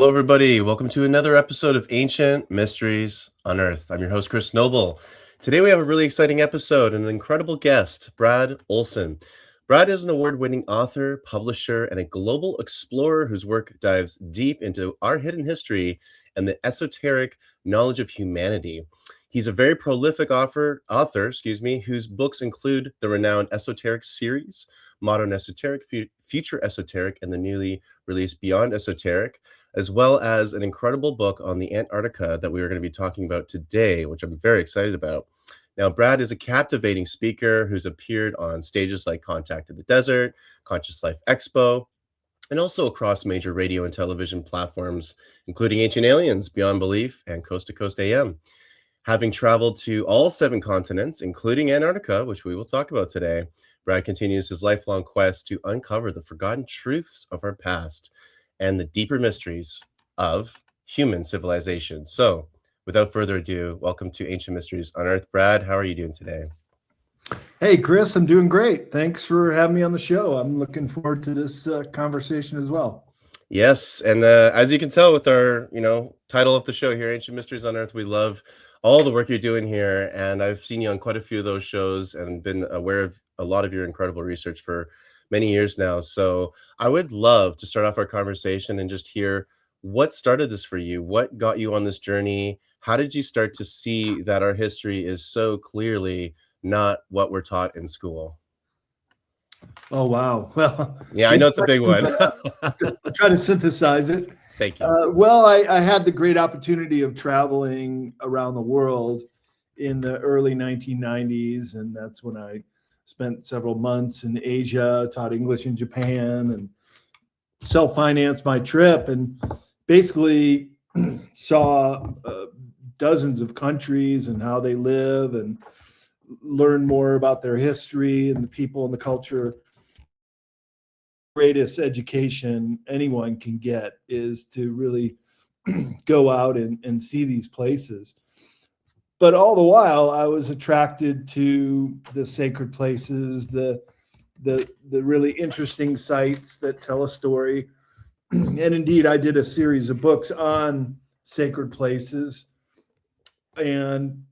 Hello, everybody. Welcome to another episode of Ancient Mysteries Unearthed. I'm your host, Chris Noble. Today, we have a really exciting episode and an incredible guest, Brad Olsen. Brad is an award-winning author, publisher, and a global explorer whose work dives deep into our hidden history and the esoteric knowledge of humanity. He's a very prolific author, whose books include the renowned Esoteric series, Modern Esoteric, Future Esoteric, and the newly released Beyond Esoteric, as well as an incredible book on the Antarctica that we are going to be talking about today, which I'm very excited about. Now, Brad is a captivating speaker who's appeared on stages like Contact in the Desert, Conscious Life Expo, and also across major radio and television platforms, including Ancient Aliens, Beyond Belief, and Coast to Coast AM. Having traveled to all 7 continents, including Antarctica, which we will talk about today, Brad continues his lifelong quest to uncover the forgotten truths of our past and the deeper mysteries of human civilization. So, without further ado, welcome to Ancient Mysteries Unearthed. Brad, how are you doing today? Hey, Chris, I'm doing great. Thanks for having me on the show. I'm looking forward to this conversation as well. Yes, and as you can tell with our, title of the show here, Ancient Mysteries Unearthed, we love all the work you're doing here, and I've seen you on quite a few of those shows and been aware of a lot of your incredible research for many years now. So I would love to start off our conversation and just hear what started this for you. What got you on this journey? How did you start to see that our history is so clearly not what we're taught in school? Oh, wow. Well, Yeah, I know it's a big one. I'll try to synthesize it. Thank you. I had the great opportunity of traveling around the world in the early 1990s, and that's when I spent several months in Asia, taught English in Japan, and self-financed my trip, and basically saw dozens of countries and how they live, and learn more about their history and the people and the culture. Greatest education anyone can get is to really go out and see these places. But all the while, I was attracted to the sacred places, the really interesting sites that tell a story. And indeed, I did a series of books on sacred places, and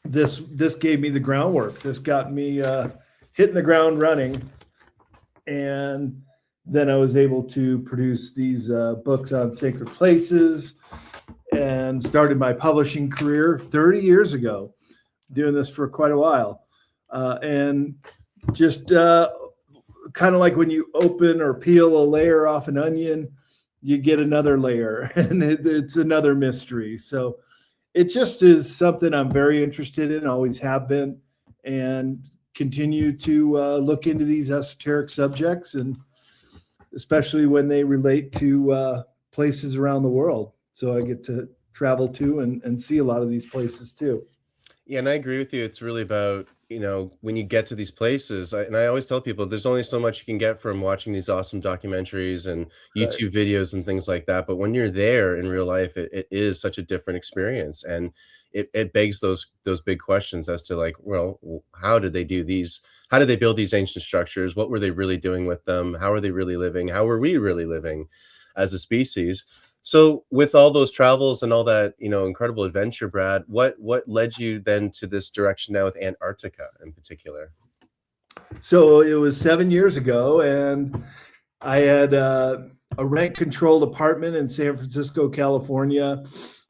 this gave me the groundwork. This got me hitting the ground running, and then I was able to produce these books on sacred places and started my publishing career 30 years ago, doing this for quite a while. And just kind of like when you open or peel a layer off an onion, you get another layer, and it's another mystery. So it just is something I'm very interested in, always have been, and continue to look into these esoteric subjects, and especially when they relate to places around the world. So I get to travel to and see a lot of these places too. Yeah, and I agree with you. It's really about, when you get to these places, and I always tell people there's only so much you can get from watching these awesome documentaries and Right. YouTube videos and things like that. But when you're there in real life, it is such a different experience. And it begs those big questions as to like, well, how did they do these? How did they build these ancient structures? What were they really doing with them? How are they really living? How were we really living as a species? So with all those travels and all that, incredible adventure, Brad, what led you then to this direction now with Antarctica in particular? So it was 7 years ago, and I had a rent-controlled apartment in San Francisco, California,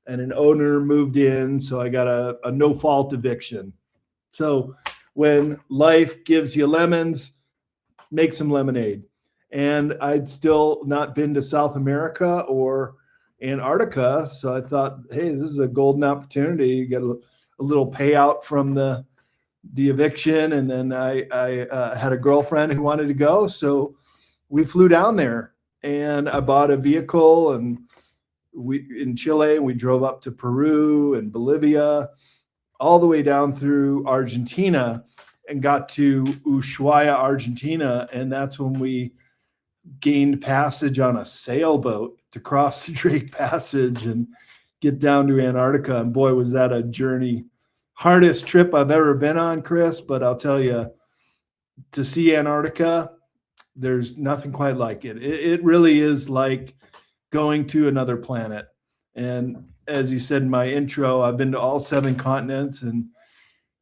and an owner moved in, so I got a no-fault eviction. So when life gives you lemons, make some lemonade. And I'd still not been to South America or Antarctica, so I thought, hey, this is a golden opportunity. You get a little payout from the eviction, and then I had a girlfriend who wanted to go, so we flew down there, and I bought a vehicle, and we in Chile, and we drove up to Peru and Bolivia, all the way down through Argentina, and got to Ushuaia, Argentina, and that's when we gained passage on a sailboat to cross the Drake Passage and get down to Antarctica. And boy, was that a journey. Hardest trip I've ever been on, Chris, but I'll tell you, to see Antarctica, there's nothing quite like it. It really is like going to another planet. And as you said in my intro, I've been to all 7 continents and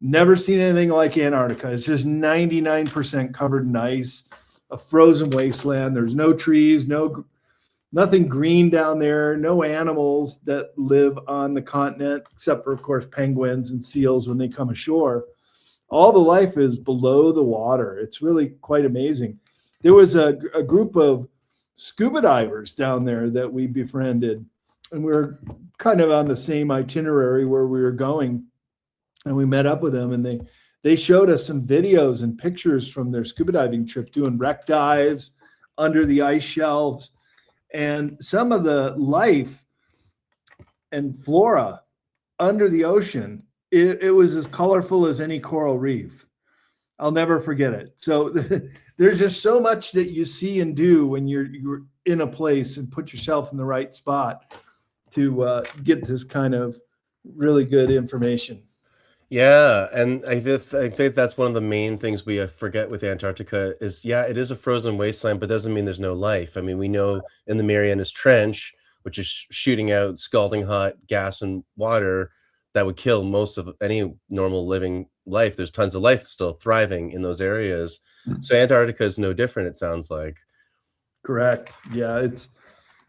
never seen anything like Antarctica. It's just 99% covered in ice, a frozen wasteland. There's no trees, nothing green down there, no animals that live on the continent, except for, of course, penguins and seals when they come ashore. All the life is below the water. It's really quite amazing. There was a group of scuba divers down there that we befriended, and we were kind of on the same itinerary where we were going. And we met up with them, and they showed us some videos and pictures from their scuba diving trip, doing wreck dives under the ice shelves. And some of the life and flora under the ocean, it was as colorful as any coral reef. I'll never forget it. So there's just so much that you see and do when you're in a place and put yourself in the right spot to get this kind of really good information. Yeah, and I think that's one of the main things we forget with Antarctica is, yeah, it is a frozen wasteland, but doesn't mean there's no life. I mean, we know in the Marianas Trench, which is shooting out scalding hot gas and water that would kill most of any normal living life. There's tons of life still thriving in those areas. So Antarctica is no different, it sounds like. Correct. Yeah, it's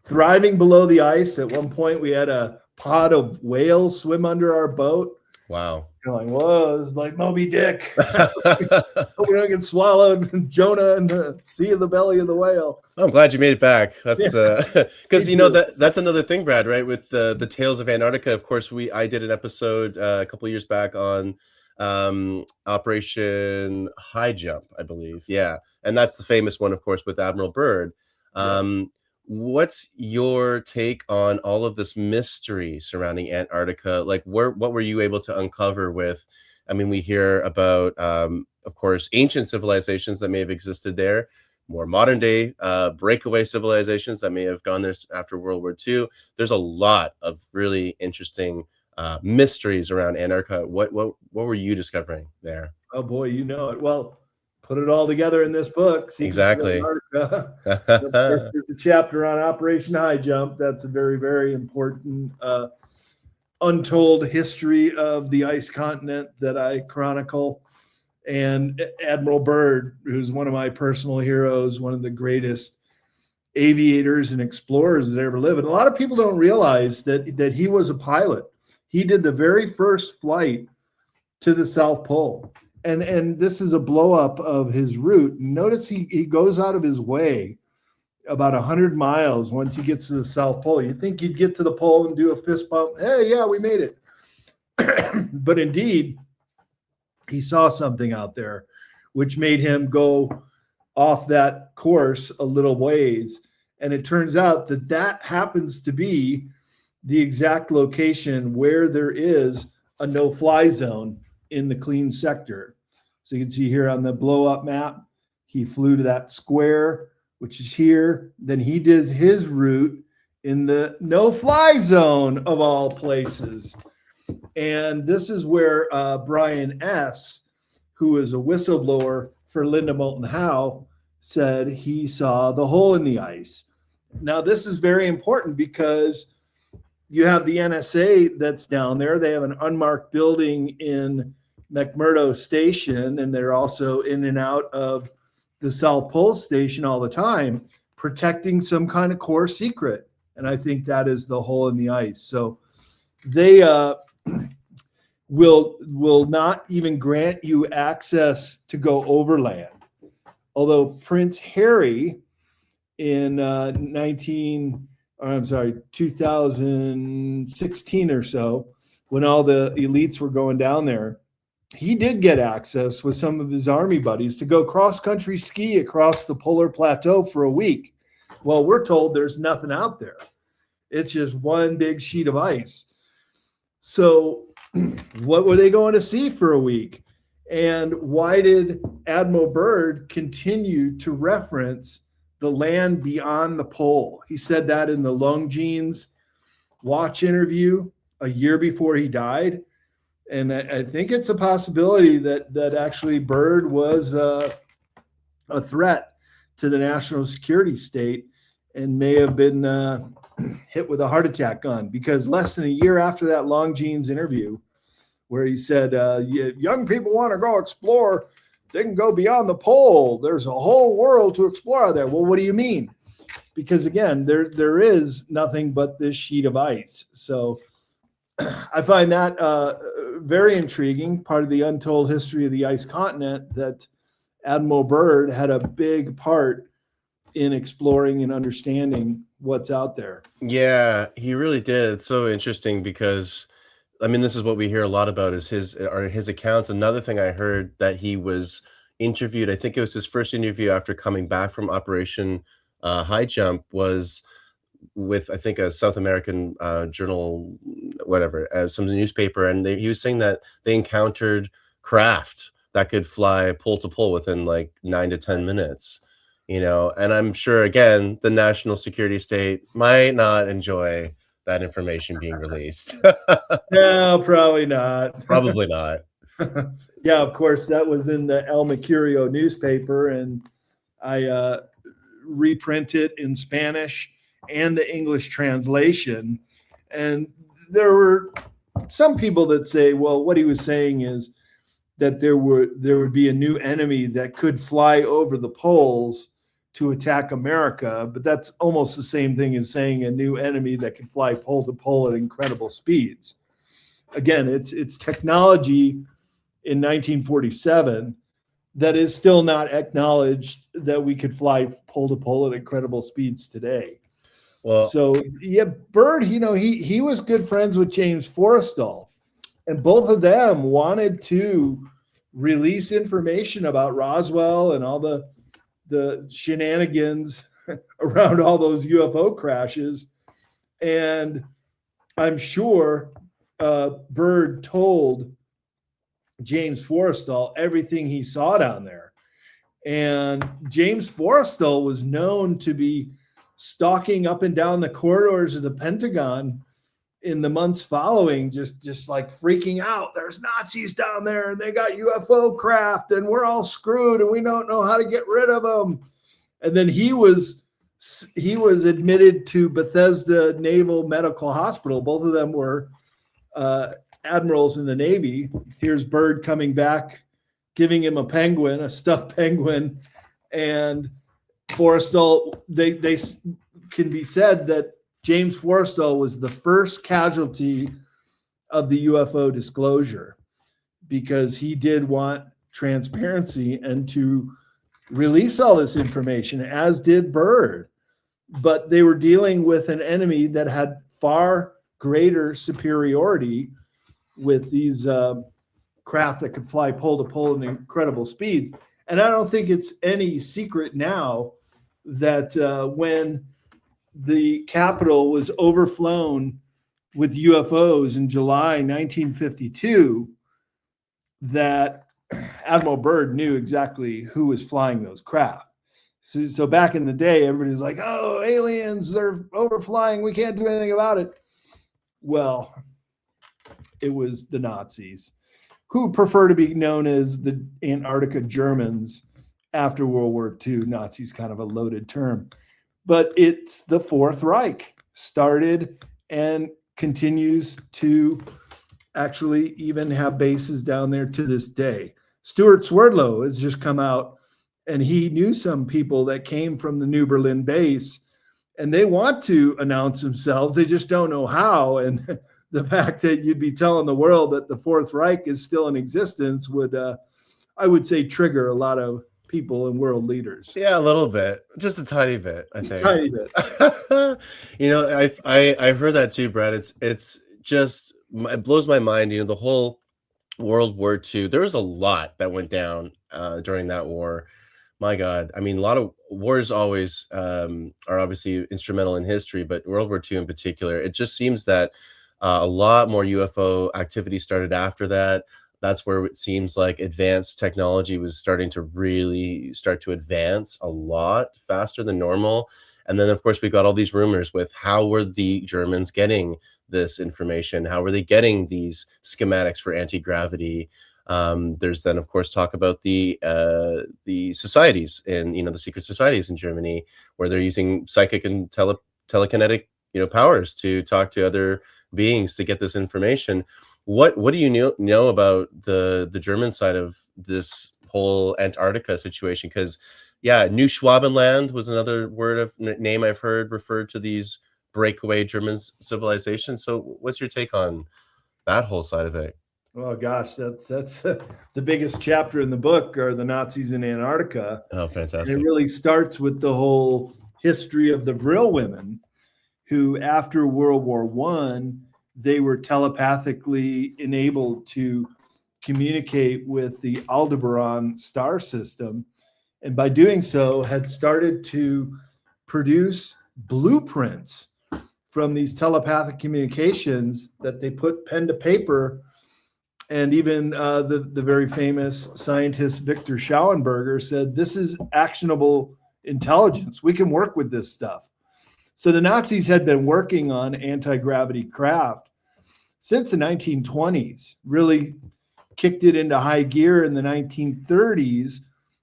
thriving below the ice. At one point, we had a pod of whales swim under our boat. Wow. You're like, whoa, this is like Moby Dick. Hope we don't get swallowed, Jonah in the sea of the belly of the whale. I'm glad you made it back. That's because you know that's another thing, Brad, right? With the Tales of Antarctica. Of course, I did an episode a couple of years back on Operation Highjump, I believe. Yeah, and that's the famous one, of course, with Admiral Byrd. What's your take on all of this mystery surrounding Antarctica? Like, what were you able to uncover with? I mean, we hear about, of course, ancient civilizations that may have existed there, more modern day breakaway civilizations that may have gone there after World War II. There's a lot of really interesting mysteries around Antarctica. What were you discovering there? Oh boy, you know it. Well, put it all together in this book. Exactly. Of course, there's a chapter on Operation Highjump. That's a very, very important untold history of the ice continent that I chronicle. And Admiral Byrd, who's one of my personal heroes, one of the greatest aviators and explorers that ever lived. And a lot of people don't realize that he was a pilot. He did the very first flight to the South Pole. And this is a blow up of his route. Notice he goes out of his way about 100 miles once he gets to the South Pole. You think he'd get to the pole and do a fist bump. Hey, yeah, we made it. But indeed, he saw something out there, which made him go off that course a little ways. And it turns out that happens to be the exact location where there is a no-fly zone in the clean sector. So you can see here on the blow up map, he flew to that square, which is here. Then he does his route in the no-fly zone of all places. And this is where Brian S., who is a whistleblower for Linda Moulton Howe, said he saw the hole in the ice. Now, this is very important because you have the NSA that's down there. They have an unmarked building in McMurdo Station, and they're also in and out of the South Pole Station all the time, protecting some kind of core secret. And I think that is the hole in the ice. So they will not even grant you access to go overland. Although Prince Harry in 2016 or so, when all the elites were going down there, he did get access with some of his army buddies to go cross-country ski across the polar plateau for a week. Well, we're told there's nothing out there. It's just one big sheet of ice. So what were they going to see for a week? And why did Admiral Byrd continue to reference the land beyond the pole? He said that in the Longines Watch interview a year before he died. And I think it's a possibility that actually Byrd was a threat to the national security state and may have been hit with a heart attack gun, because less than a year after that Longines interview, where he said, young people want to go explore, they can go beyond the pole. There's a whole world to explore out there. Well, what do you mean? Because again, there is nothing but this sheet of ice. So I find that very intriguing, part of the untold history of the ice continent, that Admiral Byrd had a big part in exploring and understanding what's out there. Yeah, he really did. It's so interesting because, I mean, this is what we hear a lot about is his accounts. Another thing I heard that he was interviewed, I think it was his first interview after coming back from Operation Highjump, was with, I think, a South American journal, whatever, some newspaper, and he was saying that they encountered craft that could fly pole to pole within like 9 to 10 minutes. And I'm sure, again, the national security state might not enjoy that information being released. No, probably not. Probably not. Yeah, of course, that was in the El Mercurio newspaper, and I reprint it in Spanish and the English translation. And there were some people that say, well, what he was saying is that there would be a new enemy that could fly over the poles to attack America, but that's almost the same thing as saying a new enemy that can fly pole to pole at incredible speeds. Again, it's technology in 1947 that is still not acknowledged that we could fly pole to pole at incredible speeds today. Well, So yeah, Byrd, he was good friends with James Forrestal, and both of them wanted to release information about Roswell and all the shenanigans around all those UFO crashes. And I'm sure Byrd told James Forrestal everything he saw down there. And James Forrestal was known to be stalking up and down the corridors of the Pentagon in the months following, just like freaking out. There's Nazis down there and they got UFO craft and we're all screwed and we don't know how to get rid of them. And then he was admitted to Bethesda Naval Medical Hospital. Both of them were admirals in the Navy. Here's Byrd coming back, giving him a penguin, a stuffed penguin. And Forrestal, they can be said that James Forrestal was the first casualty of the UFO disclosure, because he did want transparency and to release all this information, as did Byrd. But they were dealing with an enemy that had far greater superiority with these craft that could fly pole to pole at incredible speeds. And I don't think it's any secret now that when the Capitol was overflown with UFOs in July 1952, that Admiral Byrd knew exactly who was flying those craft. So back in the day, everybody's like, oh, aliens, they're overflying, we can't do anything about it. Well, it was the Nazis, who prefer to be known as the Antarctica Germans after World War II. Nazis kind of a loaded term. But it's the Fourth Reich, started and continues to actually even have bases down there to this day. Stuart Swerdlow has just come out, and he knew some people that came from the New Berlin base, and they want to announce themselves. They just don't know how. And the fact that you'd be telling the world that the Fourth Reich is still in existence would, I would say, trigger a lot of people and world leaders. Yeah, a little bit, just a tiny bit, I think. Tiny bit. I heard that too, Brad. It's just, it blows my mind. The whole World War II. There was a lot that went down during that war. My God, I mean, a lot of wars always are obviously instrumental in history, but World War II in particular. It just seems that a lot more UFO activity started after that. That's where it seems like advanced technology was starting to really start to advance a lot faster than normal. And then, of course, we got all these rumors with how were the Germans getting this information? How were they getting these schematics for anti-gravity? There's then, of course, talk about the societies and the secret societies in Germany, where they're using psychic and telekinetic powers to talk to other beings to get this information. What do you know about the German side of this whole Antarctica situation? Because yeah, New Schwabenland was another word of name I've heard referred to these breakaway German civilizations. So what's your take on that whole side of it? Oh gosh, that's the biggest chapter in the book are the Nazis in Antarctica. Oh, And it fantastic. really starts with the whole history of the Vril women, who after World War One, they were telepathically enabled to communicate with the Aldebaran star system. And by doing so, had started to produce blueprints from these telepathic communications that they put pen to paper. And even the very famous scientist Victor Schauenberger said, this is actionable intelligence. We can work with this stuff. So the Nazis had been working on anti-gravity craft since the 1920s, really kicked it into high gear in the 1930s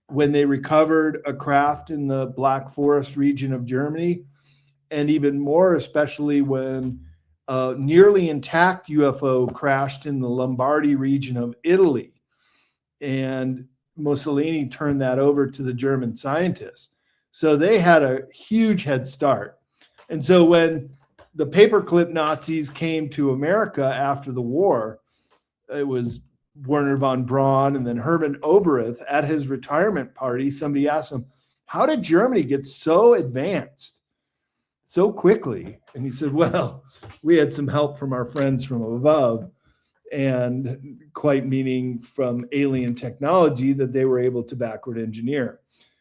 when they recovered a craft in the Black Forest region of Germany, and even more especially when a nearly intact UFO crashed in the Lombardy region of Italy. And Mussolini turned that over to the German scientists. So they had a huge head start. And so when the paperclip Nazis came to America after the war, it was Werner von Braun and then Hermann Oberth at his retirement party. Somebody asked him, how did Germany get so advanced so quickly? And he said, well, we had some help from our friends from above, and quite meaning from alien technology that they were able to backward engineer.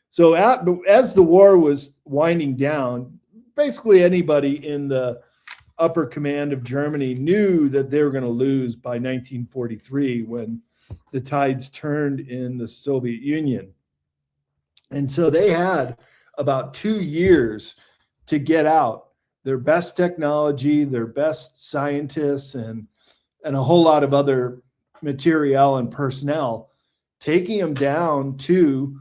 So as the war was winding down, basically anybody in the upper command of Germany knew that they were going to lose by 1943 when the tides turned in the Soviet Union. And so they had about 2 years to get out their best technology, their best scientists, and a whole lot of other materiel and personnel, taking them down to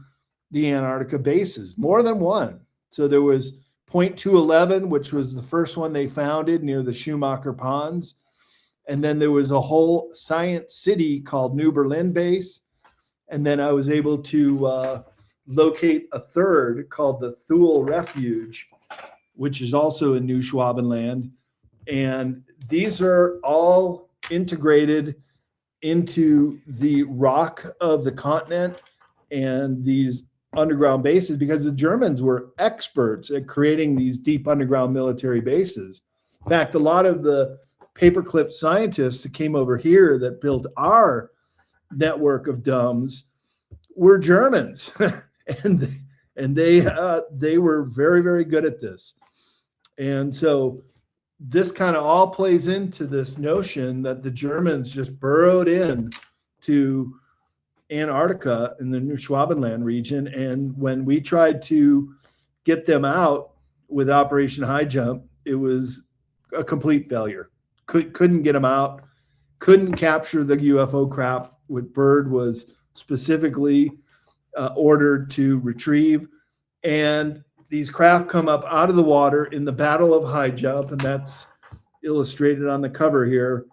the Antarctica bases, more than one. So there was Point 211, which was the first one they founded near the Schumacher Ponds. And then there was a whole science city called New Berlin base. And then I was able to locate a third called the Thule Refuge, which is also in New Schwabenland. And these are all integrated into the rock of the continent and these underground bases, because the Germans were experts at creating these deep underground military bases. In fact, a lot of the paperclip scientists that came over here that built our network of DUMBs were Germans, and they were very, very good at this. And so this kind of all plays into this notion that the Germans just burrowed in to Antarctica in the New Schwabenland region. And when we tried to get them out with Operation Highjump, it was a complete failure. Couldn't get them out, couldn't capture the UFO craft, what Byrd was specifically ordered to retrieve. And these craft come up out of the water in the Battle of Highjump, and that's illustrated on the cover here.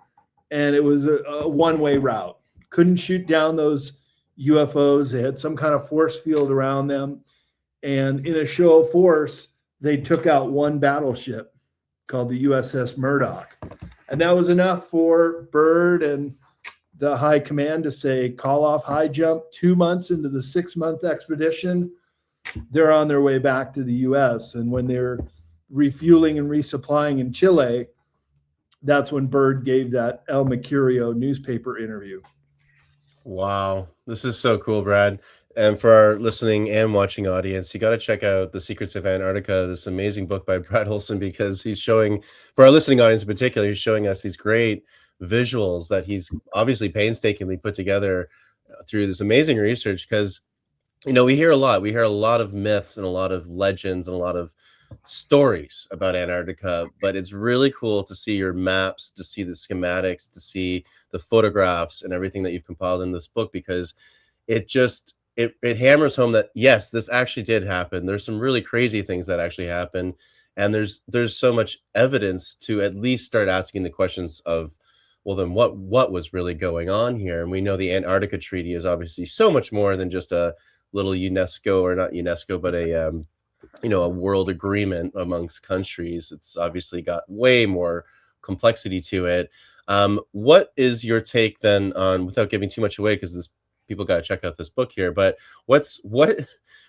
And it was a one-way route. Couldn't shoot down those UFOs. They had some kind of force field around them. And in a show of force, they took out one battleship called the USS Murdoch. And that was enough for Byrd and the high command to say, call off Highjump. 2 months into the 6-month expedition, they're on their way back to the US. And when they're refueling and resupplying in Chile, that's when Byrd gave that El Mercurio newspaper interview. Wow, this is so cool, Brad. And for our listening and watching audience, you got to check out The Secrets of Antarctica, this amazing book by Brad Olsen, because he's showing, for our listening audience in particular, he's showing us these great visuals that he's obviously painstakingly put together through this amazing research. Because, we hear a lot of myths and a lot of legends and a lot of stories about Antarctica, but it's really cool to see your maps, to see the schematics, to see the photographs and everything that you've compiled in this book, because it just it hammers home that yes, this actually did happen. There's some really crazy things that actually happened, And there's so much evidence to at least start asking the questions of, well, then what was really going on here? And we know the Antarctica Treaty is obviously so much more than just a little UNESCO, or not UNESCO, but a a world agreement amongst countries. It's obviously got way more complexity to it. What is your take then on, without giving too much away, because this people got to check out this book here, but what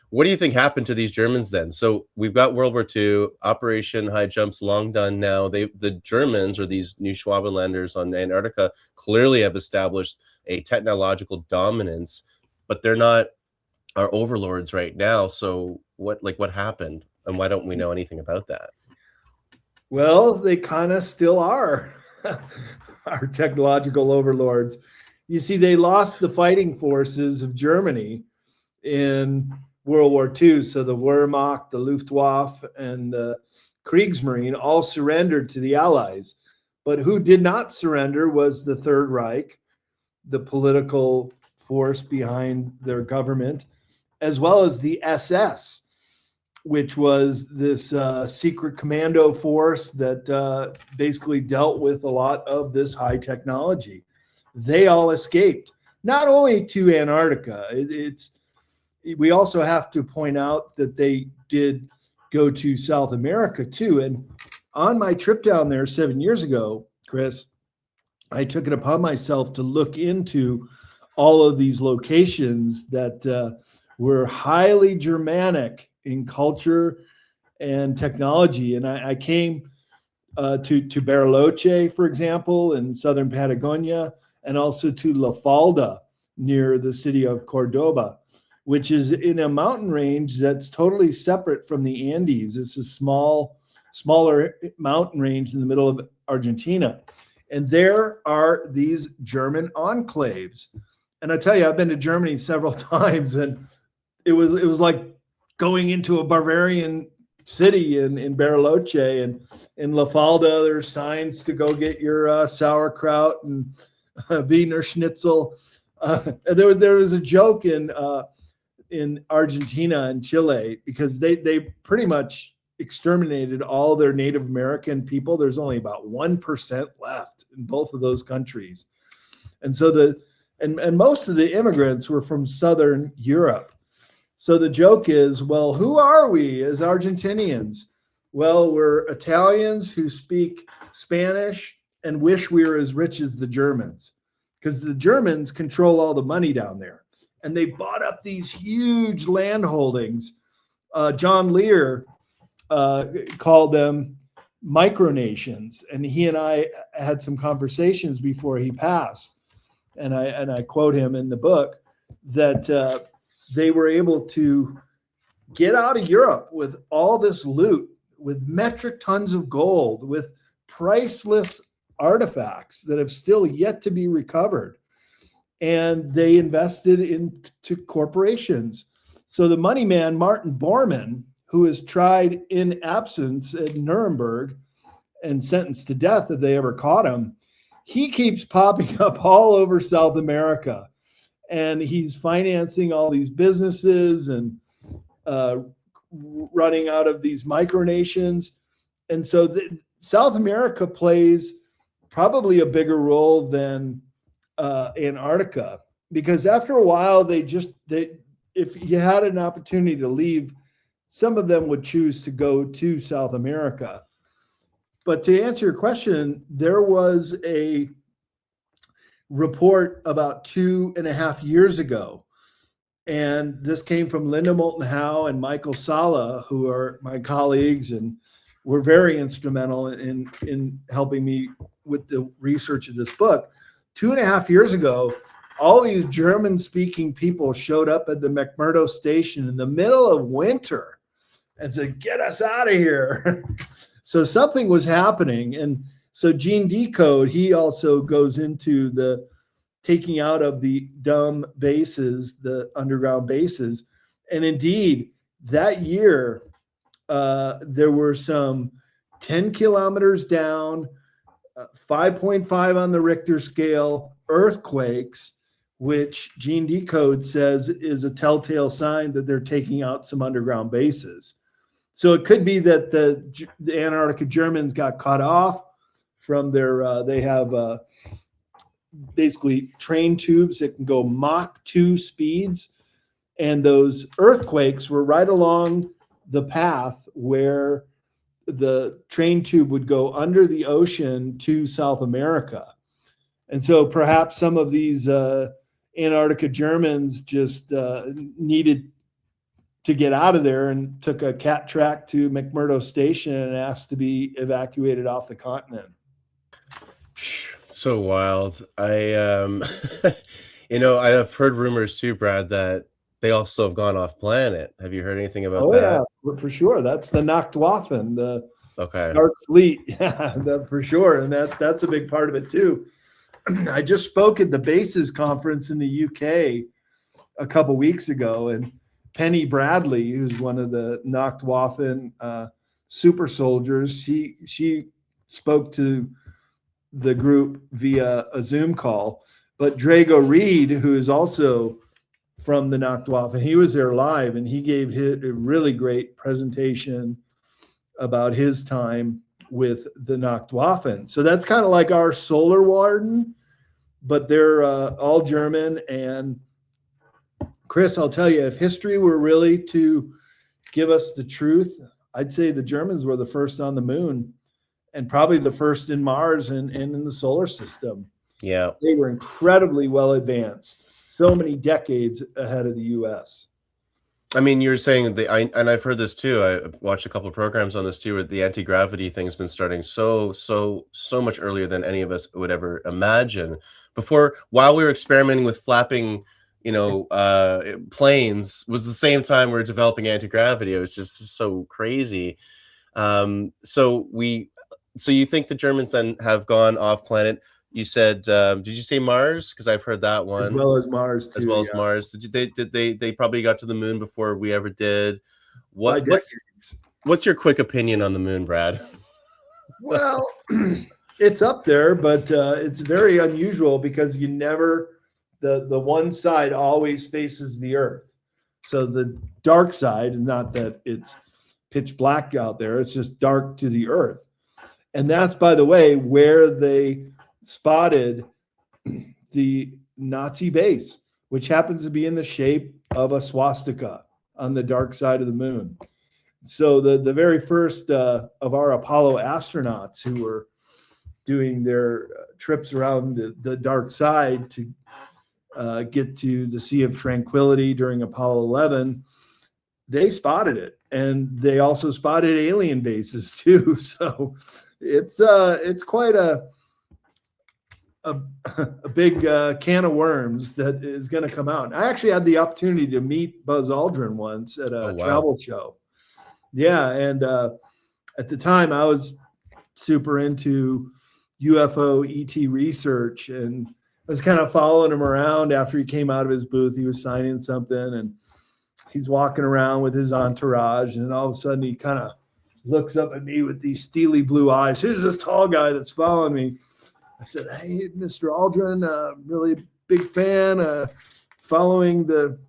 what do you think happened to these Germans then? So we've got World War II, Operation Highjump's long done now. The Germans, or these new Schwabenlanders on Antarctica, clearly have established a technological dominance, but they're not our overlords right now. So what happened, and why don't we know anything about that? Well, they kind of still are our technological overlords. You see, they lost the fighting forces of Germany in World War II. So the Wehrmacht, the Luftwaffe, and the Kriegsmarine all surrendered to the Allies. But who did not surrender was the Third Reich, the political force behind their government, as well as the SS, which was this secret commando force that basically dealt with a lot of this high technology. They all escaped, not only to Antarctica. We also have to point out that they did go to South America too. And on my trip down there 7 years ago, Chris, I took it upon myself to look into all of these locations that were highly Germanic in culture and technology. And I came to Bariloche, for example, in southern Patagonia, and also to La Falda near the city of Cordoba, which is in a mountain range that's totally separate from the Andes. It's a smaller mountain range in the middle of Argentina. And there are these German enclaves. And I tell you, I've been to Germany several times, and it was like going into a Bavarian city in Bariloche, and in La Falda, there's signs to go get your sauerkraut and Wiener Schnitzel. There was a joke in Argentina and Chile, because they pretty much exterminated all their Native American people. There's only about 1% left in both of those countries. And so and most of the immigrants were from Southern Europe. So the joke is, well, who are we as Argentinians? Well, we're Italians who speak Spanish and wish we were as rich as the Germans, because the Germans control all the money down there. And they bought up these huge land holdings. John Lear called them micronations. And he and I had some conversations before he passed. And I quote him in the book that they were able to get out of Europe with all this loot, with metric tons of gold, with priceless artifacts that have still yet to be recovered. And they invested into corporations. So the money man, Martin Bormann, who is tried in absence at Nuremberg and sentenced to death if they ever caught him, he keeps popping up all over South America. And he's financing all these businesses and running out of these micronations. And so South America plays probably a bigger role than Antarctica, because after a while, if you had an opportunity to leave, some of them would choose to go to South America. But to answer your question, there was a report about 2.5 years ago, and this came from Linda Moulton Howe and Michael Sala, who are my colleagues and were very instrumental in helping me with the research of this book. 2.5 years ago, all these German-speaking people showed up at the McMurdo station in the middle of winter and said, "Get us out of here." So something was happening. And so Gene Decode, he also goes into the taking out of the dumb bases, the underground bases. And indeed, that year, there were some 10 kilometers down, 5.5 on the Richter scale earthquakes, which Gene Decode says is a telltale sign that they're taking out some underground bases. So it could be that the Antarctica Germans got cut off from their, they have basically train tubes that can go Mach 2 speeds. And those earthquakes were right along the path where the train tube would go under the ocean to South America. And so perhaps some of these Antarctica Germans just needed to get out of there and took a cat track to McMurdo Station and asked to be evacuated off the continent. So wild. I have heard rumors too, Brad, that they also have gone off planet. Have you heard anything about that? Yeah, for sure. That's the Nachtwaffen, the Okay. Dark Fleet. Yeah, for sure. And that's a big part of it too. I just spoke at the Bases Conference in the UK a couple weeks ago, and Penny Bradley, who's one of the Nachtwaffen super soldiers, she spoke to the group via a Zoom call. But Drago Reed, who is also from the Nachtwaffen, he was there live, and he gave a really great presentation about his time with the Nachtwaffen. So that's kind of like our Solar Warden, but they're all German. And Chris, I'll tell you, if history were really to give us the truth, I'd say the Germans were the first on the moon and probably the first in Mars and in the solar system. Yeah. They were incredibly well advanced, so many decades ahead of the US. I mean, you're saying and I've heard this too. I watched a couple of programs on this too, where the anti-gravity thing's been starting so much earlier than any of us would ever imagine. While we were experimenting with flapping, planes, was the same time we were developing anti-gravity. It was just so crazy. So you think the Germans then have gone off planet? You said, did you say Mars? Because I've heard that one. As well as Mars, too. As well as Mars. They probably got to the moon before we ever did. What's your quick opinion on the moon, Brad? Well, it's up there, but it's very unusual because the one side always faces the Earth. So the dark side, not that it's pitch black out there, it's just dark to the Earth. And that's, by the way, where they spotted the Nazi base, which happens to be in the shape of a swastika on the dark side of the moon. So the very first of our Apollo astronauts who were doing their trips around the dark side to get to the Sea of Tranquility during Apollo 11, they spotted it. And they also spotted alien bases too. So it's quite a big can of worms that is going to come out. I actually had the opportunity to meet Buzz Aldrin once at a travel show. Yeah, and at the time I was super into UFO ET research, and I was kind of following him around after he came out of his booth. He was signing something, and he's walking around with his entourage, and all of a sudden he kind of looks up at me with these steely blue eyes. Here's this tall guy that's following me. I said, "Hey, Mr. Aldrin, really big fan, following the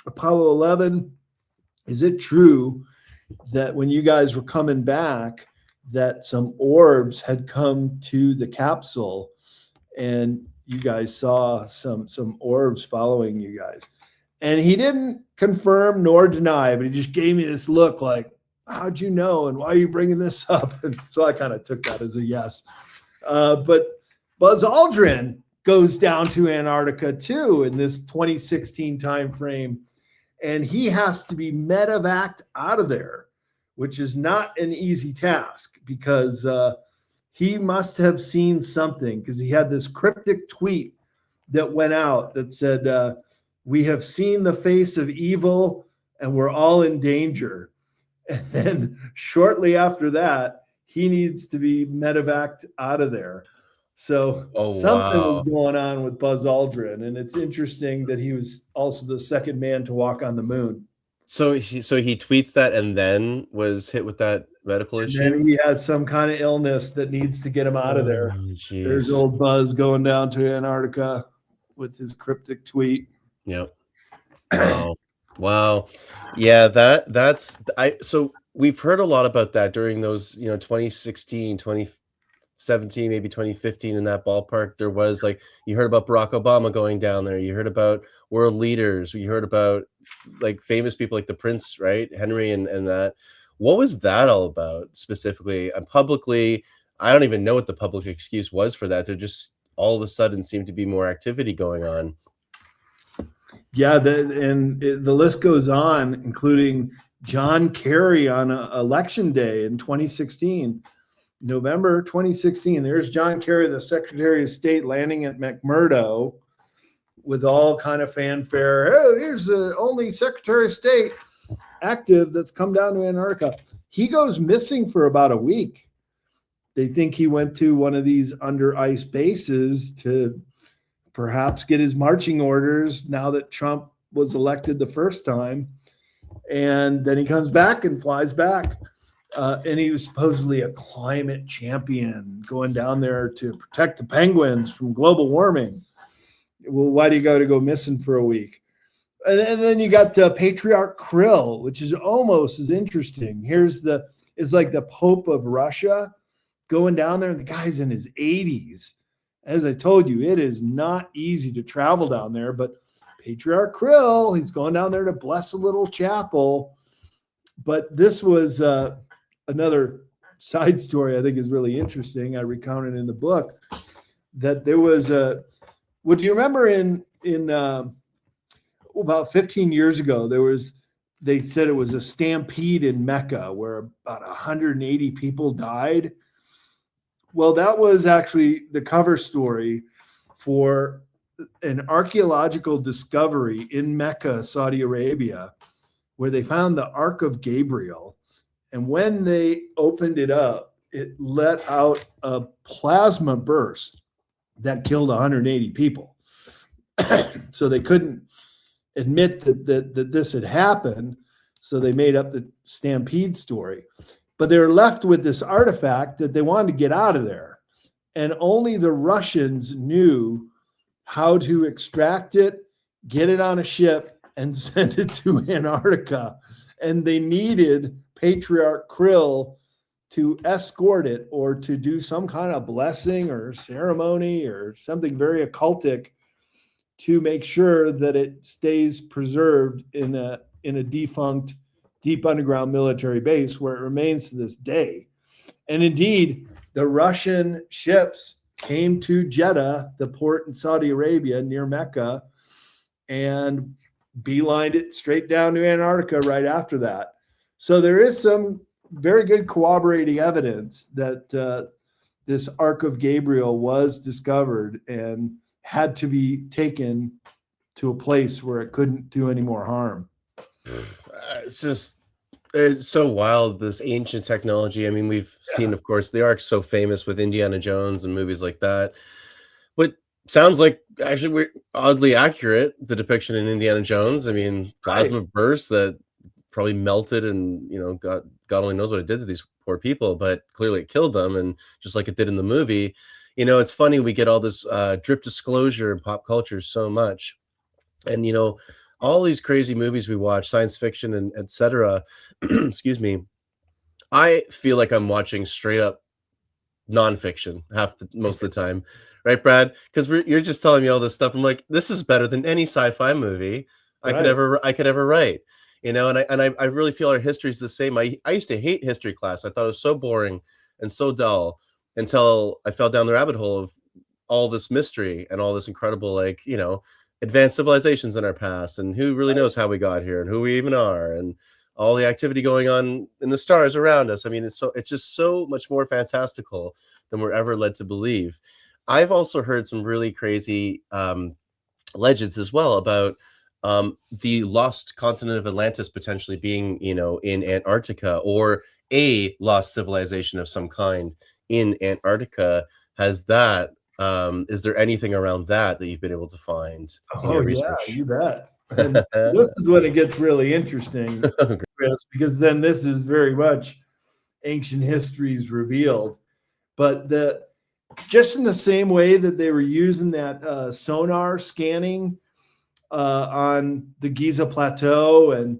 Apollo 11. Is it true that when you guys were coming back, that some orbs had come to the capsule and you guys saw some orbs following you guys?" And he didn't confirm nor deny, but he just gave me this look like, "How'd you know? And why are you bringing this up?" And so I kind of took that as a yes. But Buzz Aldrin goes down to Antarctica too in this 2016 timeframe, and he has to be medevaced out of there, which is not an easy task because he must have seen something, because he had this cryptic tweet that went out that said, "We have seen the face of evil and we're all in danger." And then shortly after that, he needs to be medevaced out of there. So something was going on with Buzz Aldrin, and it's interesting that he was also the second man to walk on the moon. So he tweets that and then was hit with that medical issue. And he has some kind of illness that needs to get him out of there. Geez. There's old Buzz going down to Antarctica with his cryptic tweet. Yep. Wow. Yeah, that's so we've heard a lot about that during those, 2016, 2017, maybe 2015, in that ballpark. There was like, you heard about Barack Obama going down there. You heard about world leaders. You heard about like famous people like the Prince, right? Henry and that. What was that all about specifically? And publicly, I don't even know what the public excuse was for that. There just all of a sudden seemed to be more activity going on. Yeah, the list goes on, including John Kerry on election day in 2016, November 2016. There's John Kerry, the Secretary of State, landing at McMurdo with all kind of fanfare. Oh, here's the only Secretary of State active that's come down to Antarctica. He goes missing for about a week. They think he went to one of these under ice bases to perhaps get his marching orders now that Trump was elected the first time. And then he comes back and flies back. And he was supposedly a climate champion going down there to protect the penguins from global warming. Well, why do you go missing for a week? And then you got Patriarch Kirill, which is almost as interesting. It's like the Pope of Russia going down there, and the guy's in his 80s. As I told you, it is not easy to travel down there, but Patriarch Kirill, he's going down there to bless a little chapel. But this was another side story I think is really interesting. I recounted in the book that there was would you remember in about 15 years ago, they said it was a stampede in Mecca where about 180 people died. Well, that was actually the cover story for an archaeological discovery in Mecca, Saudi Arabia, where they found the Ark of Gabriel. And when they opened it up, it let out a plasma burst that killed 180 people. So they couldn't admit that this had happened. So they made up the stampede story. But they were left with this artifact that they wanted to get out of there. And only the Russians knew how to extract it, get it on a ship, and send it to Antarctica. And they needed Patriarch Kirill to escort it or to do some kind of blessing or ceremony or something very occultic to make sure that it stays preserved in a defunct deep underground military base where it remains to this day. And indeed, the Russian ships came to Jeddah, the port in Saudi Arabia near Mecca, and beelined it straight down to Antarctica right after that. So there is some very good corroborating evidence that this Ark of Gabriel was discovered and had to be taken to a place where it couldn't do any more harm. It's so wild, this ancient technology. I mean, we've seen, of course, the Ark's so famous with Indiana Jones and movies like that. But sounds like actually we're oddly accurate, the depiction in Indiana Jones. I mean, plasma bursts that probably melted and, God only knows what it did to these poor people, but clearly it killed them. And just like it did in the movie, it's funny, we get all this drip disclosure in pop culture so much. And, all these crazy movies we watch, science fiction and etc. Excuse me. I feel like I'm watching straight up nonfiction most of the time, right, Brad? Because you're just telling me all this stuff. I'm like, this is better than any sci-fi movie I could ever write. And I really feel our history is the same. I used to hate history class. I thought it was so boring and so dull until I fell down the rabbit hole of all this mystery and all this incredible, advanced civilizations in our past, and who really knows how we got here and who we even are, and all the activity going on in the stars around us. I mean, it's just so much more fantastical than we're ever led to believe. I've also heard some really crazy legends as well about the lost continent of Atlantis potentially being, in Antarctica, or a lost civilization of some kind in Antarctica. Is there anything around that you've been able to find in your research? Yeah, you bet. And this is when it gets really interesting, Chris, because then this is very much ancient histories revealed. But just in the same way that they were using that sonar scanning on the Giza Plateau and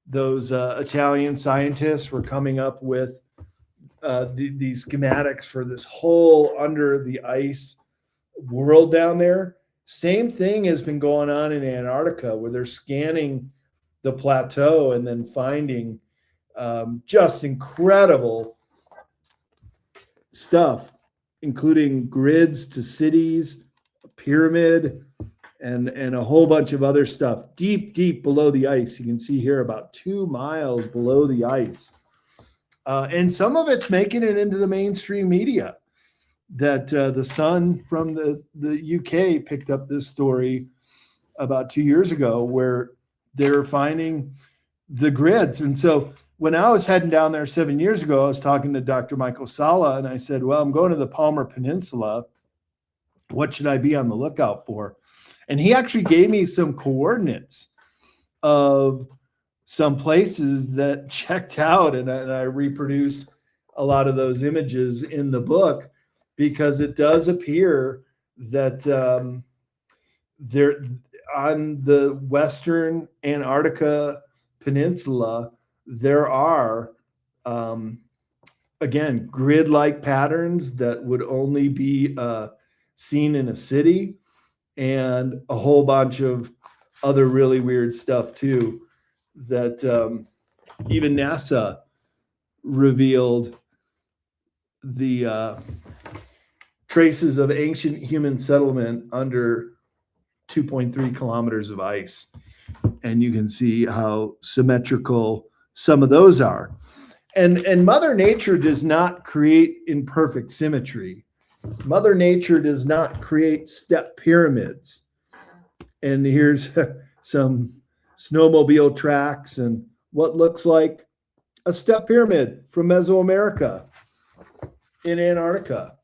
those Italian scientists were coming up with these schematics for this whole under the ice world down there. Same thing has been going on in Antarctica, where they're scanning the plateau and then finding just incredible stuff, including grids to cities, a pyramid, and a whole bunch of other stuff deep below the ice. You can see here about 2 miles below the ice. And some of it's making it into the mainstream media. That the Sun from the UK picked up this story about 2 years ago, where they were finding the grids. And so when I was heading down there 7 years ago, I was talking to Dr. Michael Sala, and I said, well, I'm going to the Palmer Peninsula. What should I be on the lookout for? And he actually gave me some coordinates of some places that checked out, and I reproduced a lot of those images in the book, because it does appear that there on the western Antarctica Peninsula, there are, again, grid-like patterns that would only be seen in a city, and a whole bunch of other really weird stuff too, that even NASA revealed the traces of ancient human settlement under 2.3 kilometers of ice. And you can see how symmetrical some of those are. And Mother Nature does not create in perfect symmetry. Mother Nature does not create step pyramids. And here's some snowmobile tracks and what looks like a step pyramid from Mesoamerica in Antarctica.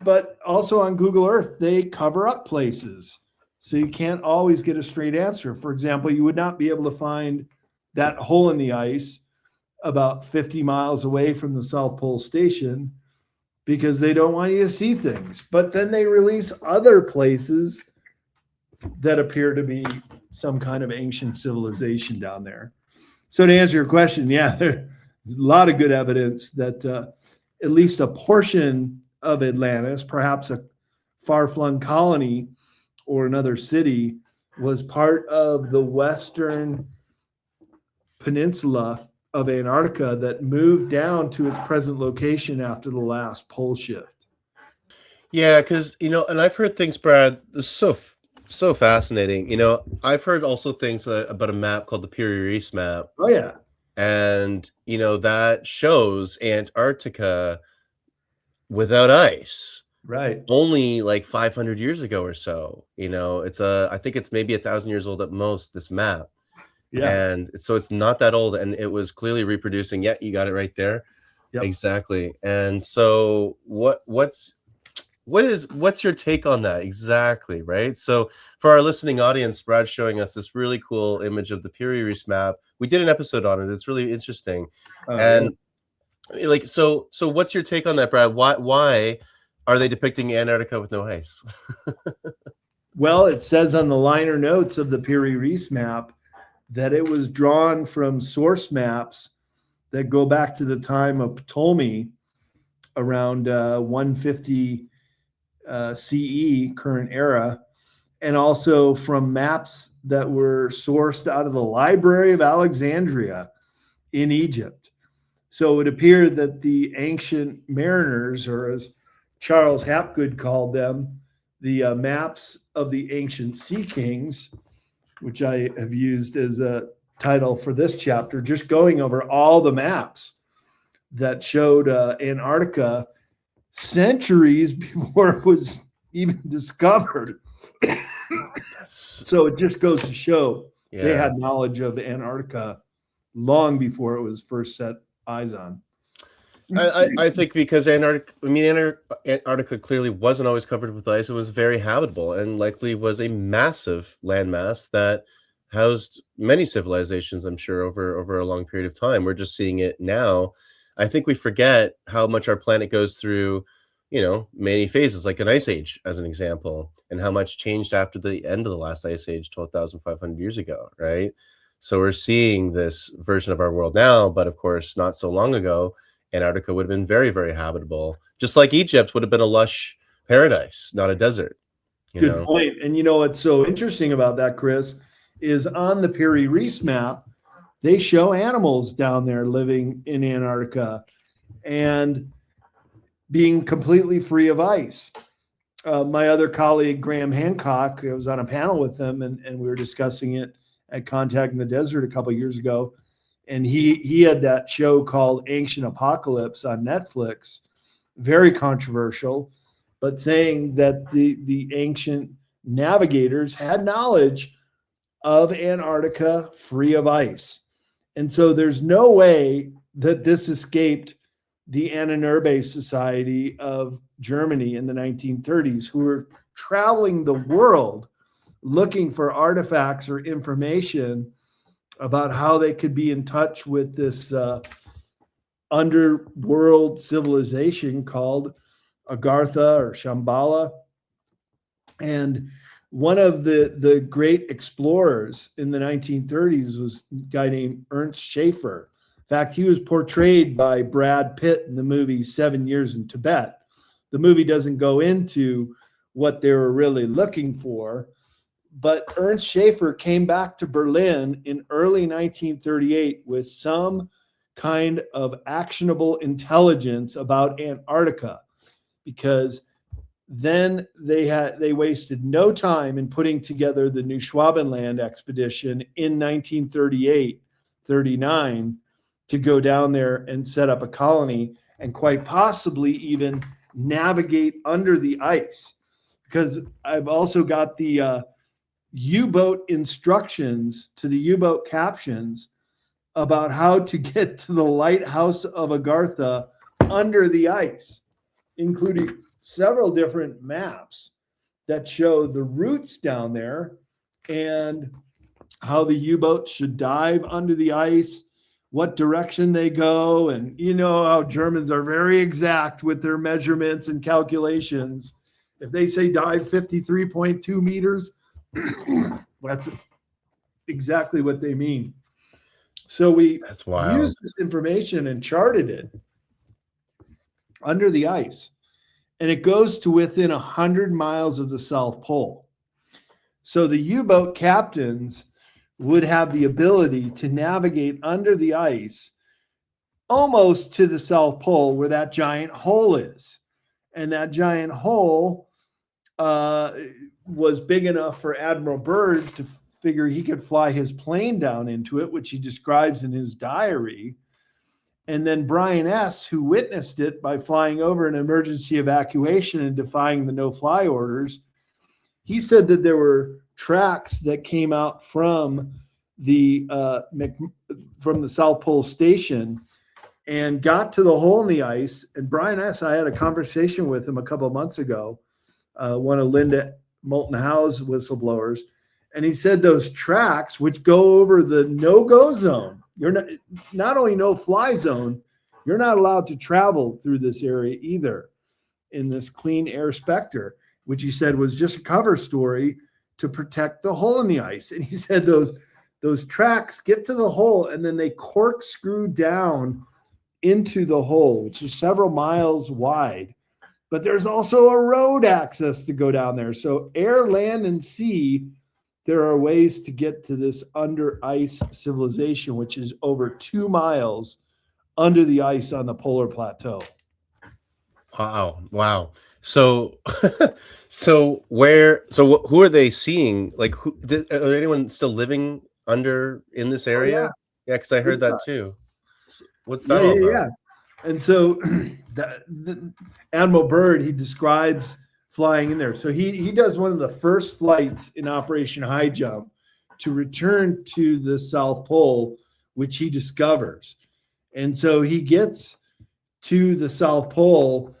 But also on Google Earth, they cover up places. So you can't always get a straight answer. For example, you would not be able to find that hole in the ice about 50 miles away from the South Pole Station, because they don't want you to see things. But then they release other places that appear to be some kind of ancient civilization down there. So to answer your question, yeah, there's a lot of good evidence that at least a portion of Atlantis, perhaps a far-flung colony or another city, was part of the western peninsula of Antarctica that moved down to its present location after the last pole shift. Yeah, because and I've heard things, Brad. This is so fascinating. I've heard also things about a map called the Piri Reis map. Oh yeah, and that shows Antarctica without ice. Right. Only like 500 years ago or so. It's I think it's maybe 1,000 years old at most, this map. Yeah. And so it's not that old, and it was clearly reproducing. Yeah, you got it right there. Yep. Exactly. And so what's your take on that exactly, right? So for our listening audience, Brad's showing us this really cool image of the Piri Reis map. We did an episode on it. It's really interesting. And like, so what's your take on that, Brad? Why are they depicting Antarctica with no ice? Well, it says on the liner notes of the Piri Reis map that it was drawn from source maps that go back to the time of Ptolemy, around 150 CE, current era, and also from maps that were sourced out of the Library of Alexandria in Egypt. So it appeared that the ancient mariners, or as Charles Hapgood called them, the maps of the ancient sea kings, which I have used as a title for this chapter, just going over all the maps that showed Antarctica centuries before it was even discovered. So it just goes to show they had knowledge of Antarctica long before it was first set eyes on. I think because Antarctica clearly wasn't always covered with ice. It was very habitable and likely was a massive landmass that housed many civilizations, I'm sure, over a long period of time. We're just seeing it now. I think we forget how much our planet goes through, many phases, like an ice age, as an example, and how much changed after the end of the last ice age 12,500 years ago, right? So we're seeing this version of our world now, but of course, not so long ago, Antarctica would have been very, very habitable, just like Egypt would have been a lush paradise, not a desert, you Good know? point. And you know what's so interesting about that, Chris, is on the Piri Reis map, they show animals down there living in Antarctica and being completely free of ice. My other colleague, Graham Hancock, I was on a panel with him, and we were discussing it at Contact in the Desert a couple of years ago. And he had that show called Ancient Apocalypse on Netflix, very controversial, but saying that the ancient navigators had knowledge of Antarctica free of ice. And so there's no way that this escaped the Ahnenerbe Society of Germany in the 1930s, who were traveling the world looking for artifacts or information about how they could be in touch with this underworld civilization called Agartha or Shambhala. And one of the great explorers in the 1930s was a guy named Ernst Schaefer. In fact, he was portrayed by Brad Pitt in the movie 7 Years in Tibet. The movie doesn't go into what they were really looking for, but Ernst Schaefer came back to Berlin in early 1938 with some kind of actionable intelligence about Antarctica, because then they wasted no time in putting together the New Schwabenland expedition in 1938-39 to go down there and set up a colony and quite possibly even navigate under the ice. Because I've also got the U-boat instructions to the U-boat captions about how to get to the lighthouse of Agartha under the ice, including several different maps that show the routes down there and how the U-boat should dive under the ice, what direction they go. And you know how Germans are very exact with their measurements and calculations. If they say dive 53.2 meters, that's exactly what they mean. So we used this information and charted it under the ice. And it goes to within 100 miles of the South Pole. So the U-boat captains would have the ability to navigate under the ice almost to the South Pole where that giant hole is. And that giant hole was big enough for Admiral Byrd to figure he could fly his plane down into it, which he describes in his diary. And then Brian S., who witnessed it by flying over an emergency evacuation and defying the no-fly orders, he said that there were tracks that came out from the South Pole Station and got to the hole in the ice. And Brian S., I had a conversation with him a couple of months ago, one of Linda Moulton Howe's whistleblowers, and he said those tracks, which go over the no-go zone, you're not only no-fly zone, you're not allowed to travel through this area either in this clean air specter, which he said was just a cover story to protect the hole in the ice. And he said those tracks get to the hole and then they corkscrew down into the hole, which is several miles wide. But there's also a road access to go down there. So air, land, and sea, there are ways to get to this under ice civilization, which is over 2 miles under the ice on the polar plateau. Wow. So, who are they seeing? Like, are anyone still living in this area? Yeah, because I heard that too. So what's that all about? Yeah. And so the Admiral Byrd, he describes flying in there. So he does one of the first flights in Operation Highjump to return to the South Pole, which he discovers. And so he gets to the South Pole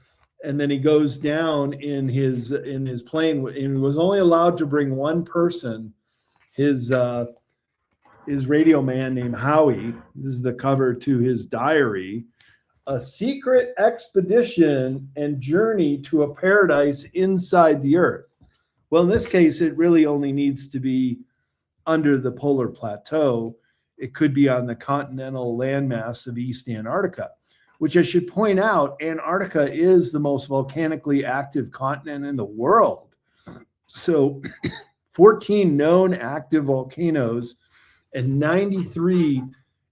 and then he goes down in his plane and was only allowed to bring one person, his radio man named Howie. This is the cover to his diary. A secret expedition and journey to a paradise inside the earth. Well, in this case, it really only needs to be under the polar plateau. it could be on the continental landmass of East Antarctica, which I should point out, Antarctica is the most volcanically active continent in the world. So 14 known active volcanoes and 93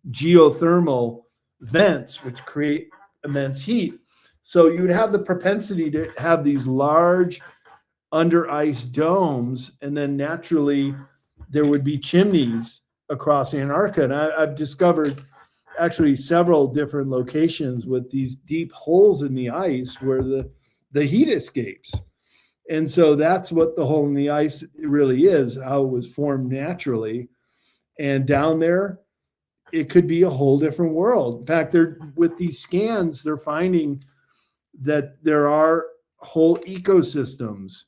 geothermal vents, which create immense heat. So you would have the propensity to have these large under ice domes, and then naturally there would be chimneys across Antarctica. And I've discovered actually several different locations with these deep holes in the ice where the heat escapes. And so that's what the hole in the ice really is, how it was formed naturally. And down there, it could be a whole different world. In fact, with these scans, they're finding that there are whole ecosystems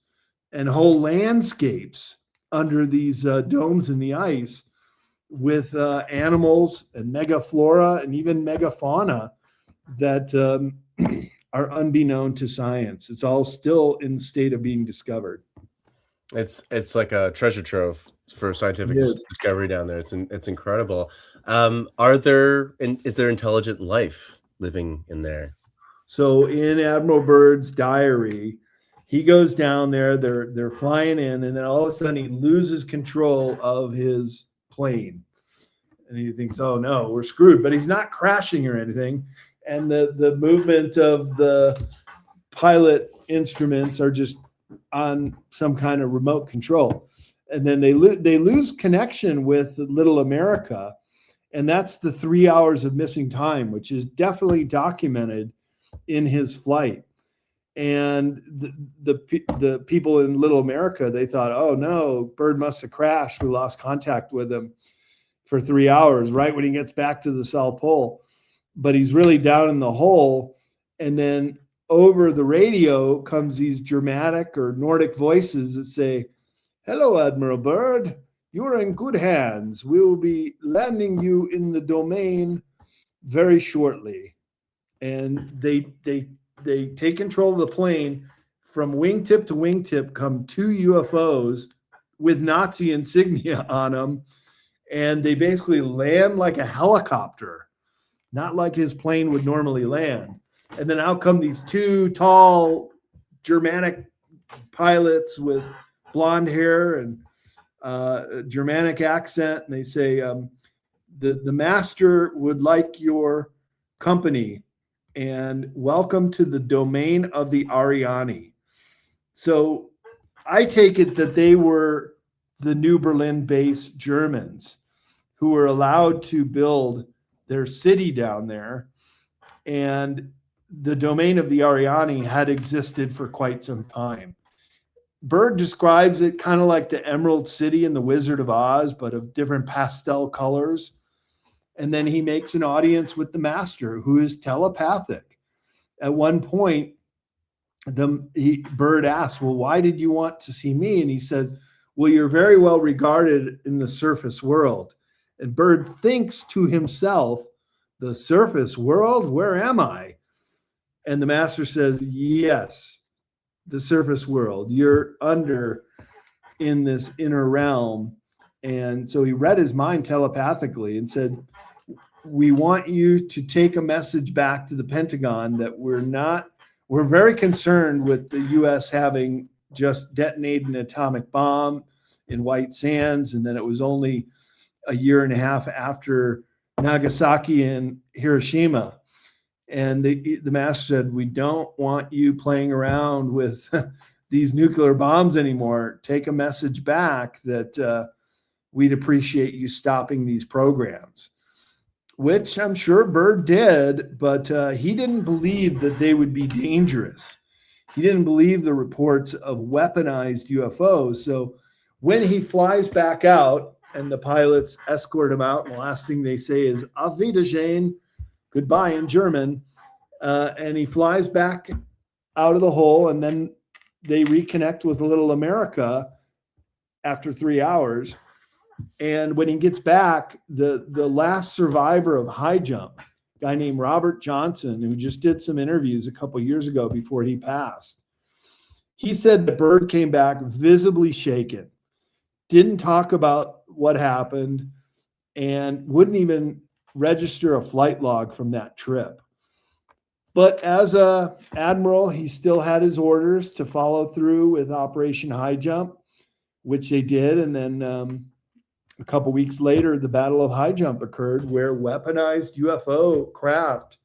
and whole landscapes under these domes in the ice with animals and megaflora and even megafauna that are unbeknown to science. It's all still in the state of being discovered. It's like a treasure trove for scientific discovery down there. It's incredible. Is there intelligent life living in there? So in Admiral Byrd's diary, he goes down there, they're flying in, and then all of a sudden he loses control of his plane. And he thinks, oh no, we're screwed. But he's not crashing or anything. And the movement of the pilot instruments are just on some kind of remote control. And then they lose connection with Little America. And that's the 3 hours of missing time, which is definitely documented in his flight. And the people in Little America, they thought, oh no, Byrd must have crashed. We lost contact with him for 3 hours, right when he gets back to the South Pole. But he's really down in the hole. And then over the radio comes these Germanic or Nordic voices that say, hello, Admiral Byrd, you are in good hands. We will be landing you in the domain very shortly. And they take control of the plane. From wingtip to wingtip come two UFOs with Nazi insignia on them. And they basically land like a helicopter, not like his plane would normally land. And then out come these two tall Germanic pilots with blonde hair and Germanic accent. And they say, the master would like your company and welcome to the domain of the Ariani. So I take it that they were the New Berlin-based Germans who were allowed to build their city down there. And the domain of the Ariani had existed for quite some time. Byrd describes it kind of like the Emerald City in The Wizard of Oz, but of different pastel colors. And then he makes an audience with the master, who is telepathic. At one point, Byrd asks, well, why did you want to see me? And he says, well, you're very well regarded in the surface world. And Byrd thinks to himself, the surface world, where am I? And the master says, yes, the surface world. You're under in this inner realm. And so he read his mind telepathically and said, we want you to take a message back to the Pentagon that we're very concerned with the U.S. having just detonated an atomic bomb in White Sands. And then it was only a year and a half after Nagasaki and Hiroshima. And the master said, we don't want you playing around with these nuclear bombs anymore. Take a message back that we'd appreciate you stopping these programs, which I'm sure Byrd did, but he didn't believe that they would be dangerous. He didn't believe the reports of weaponized UFOs. So when he flies back out and the pilots escort him out, and the last thing they say is Auf Wiedersehen, goodbye in German. And he flies back out of the hole, and then they reconnect with Little America after 3 hours. And when he gets back, the last survivor of Highjump, a guy named Robert Johnson, who just did some interviews a couple years ago before he passed, he said that Byrd came back visibly shaken, didn't talk about what happened, and wouldn't even register a flight log from that trip. But as a admiral, he still had his orders to follow through with Operation Highjump, which they did. And then a couple weeks later, the Battle of Highjump occurred, where weaponized UFO craft,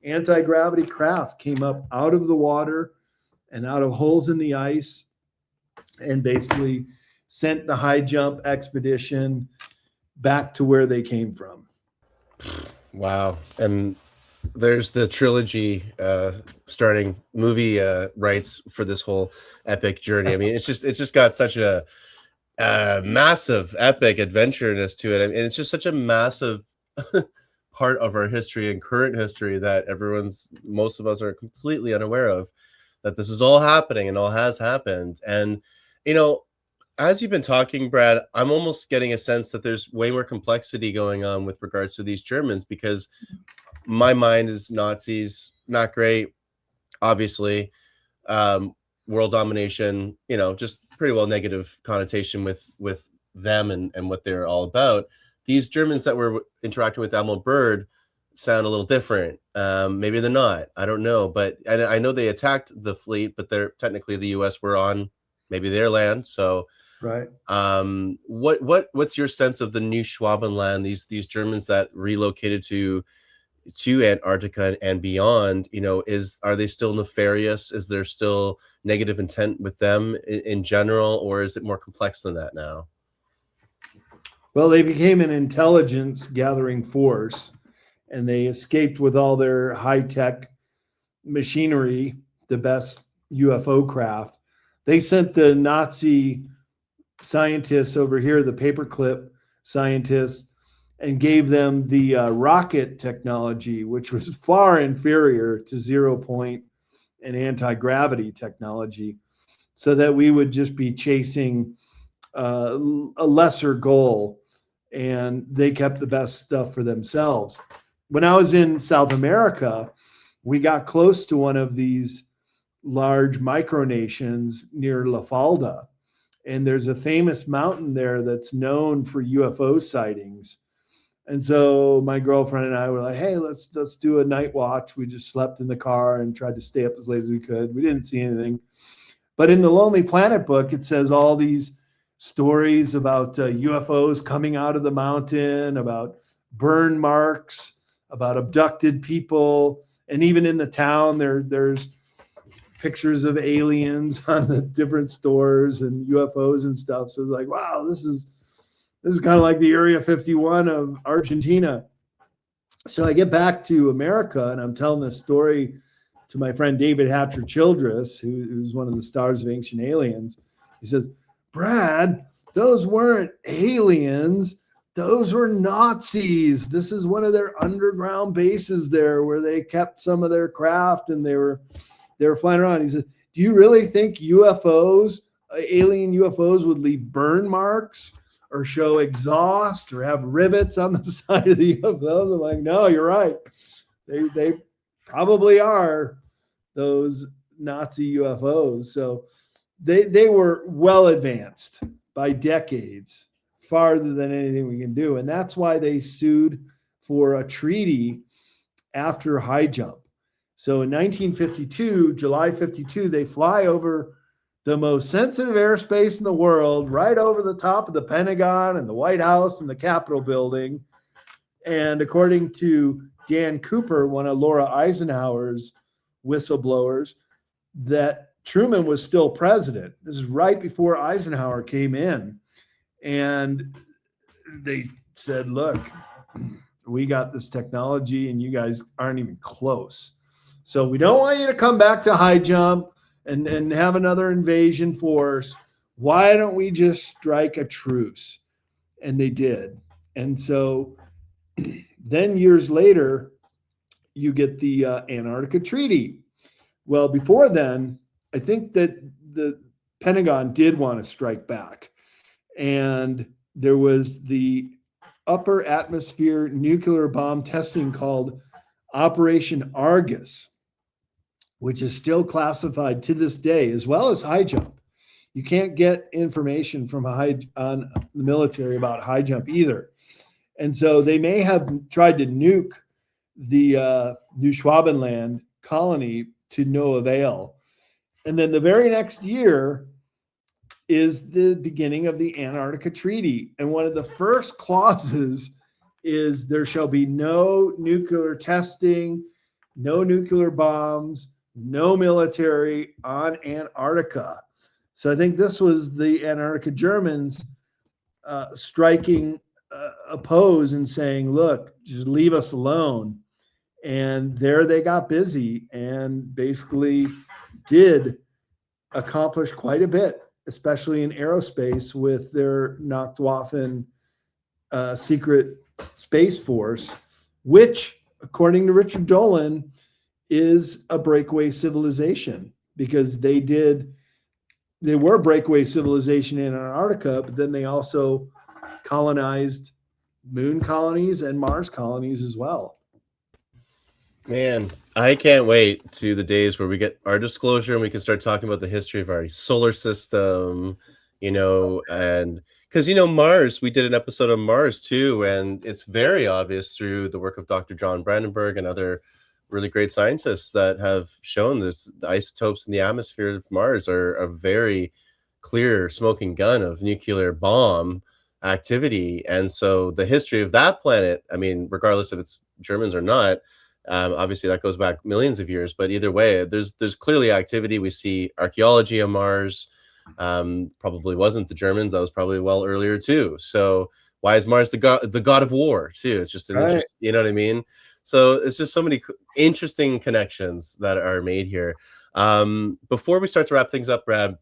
anti-gravity craft, came up out of the water and out of holes in the ice and basically sent the Highjump expedition back to where they came from. Wow. And there's the trilogy starting movie rights for this whole epic journey. I mean, it's just got such a massive epic adventureness to it. I mean, it's just such a massive part of our history and current history that most of us are completely unaware of, that this is all happening and all has happened. And as you've been talking, Brad, I'm almost getting a sense that there's way more complexity going on with regards to these Germans, because my mind is Nazis, not great, obviously. World domination, just pretty well negative connotation with them and what they're all about. These Germans that were interacting with Admiral Byrd sound a little different. Maybe they're not. I don't know. But I know they attacked the fleet, but they're technically the US were on maybe their land. So right. What's your sense of the New Schwabenland, these Germans that relocated to Antarctica and beyond? Are they still nefarious? Is there still negative intent with them in general, or is it more complex than that now? Well, they became an intelligence gathering force, and they escaped with all their high-tech machinery, the best UFO craft. They sent the Nazi scientists over here, the paperclip scientists, and gave them the rocket technology, which was far inferior to 0 point and anti-gravity technology, so that we would just be chasing a lesser goal, and they kept the best stuff for themselves. When I was in South America, we got close to one of these large micronations near La Falda, and there's a famous mountain there that's known for UFO sightings. And so my girlfriend and I were like, hey, let's do a night watch. We just slept in the car and tried to stay up as late as we could. We didn't see anything. But in the Lonely Planet book, it says all these stories about UFOs coming out of the mountain, about burn marks, about abducted people. And even in the town, there's pictures of aliens on the different stores and UFOs and stuff. So it's like, wow, this is kind of like the Area 51 of Argentina. So I get back to America, and I'm telling this story to my friend David Hatcher Childress, who's one of the stars of Ancient Aliens. He says, Brad, those weren't aliens. Those were Nazis. This is one of their underground bases there where they kept some of their craft, and they were flying around. He said, do you really think UFOs, alien UFOs, would leave burn marks or show exhaust or have rivets on the side of the UFOs? I'm like, no, you're right. They probably are those Nazi UFOs. So they were well advanced by decades, farther than anything we can do. And that's why they sued for a treaty after Highjump. So in 1952, July 52, they fly over the most sensitive airspace in the world, right over the top of the Pentagon and the White House and the Capitol building. And according to Dan Cooper, one of Laura Eisenhower's whistleblowers, that Truman was still president. This is right before Eisenhower came in. And they said, look, we got this technology and you guys aren't even close. So we don't want you to come back to Highjump and have another invasion force. Why don't we just strike a truce? And they did. And so then years later, you get the Antarctica Treaty. Well, before then, I think that the Pentagon did want to strike back. And there was the upper atmosphere nuclear bomb testing called Operation Argus, which is still classified to this day, as well as Highjump. You can't get information from on the military about Highjump either. And so they may have tried to nuke the New Schwabenland colony to no avail. And then the very next year is the beginning of the Antarctica Treaty. And one of the first clauses is there shall be no nuclear testing, no nuclear bombs, no military on Antarctica. So I think this was the Antarctica Germans striking a pose and saying, look, just leave us alone. And there they got busy and basically did accomplish quite a bit, especially in aerospace with their Nachtwaffen secret space force, which, according to Richard Dolan, is a breakaway civilization, because they were a breakaway civilization in Antarctica, but then they also colonized moon colonies and Mars colonies as well. Man, I can't wait to the days where we get our disclosure and we can start talking about the history of our solar system, and because, Mars, we did an episode on Mars too, and it's very obvious through the work of Dr. John Brandenburg and other really great scientists that have shown this. The isotopes in the atmosphere of Mars are a very clear smoking gun of nuclear bomb activity. And so the history of that planet, I mean, regardless if it's Germans or not, obviously that goes back millions of years, but either way, there's clearly activity. We see archaeology on Mars. Probably wasn't the Germans. That was probably well earlier too. So why is Mars the god of war too? It's just an interest, you know what I mean? So it's just so many interesting connections that are made here. Before we start to wrap things up, Brad,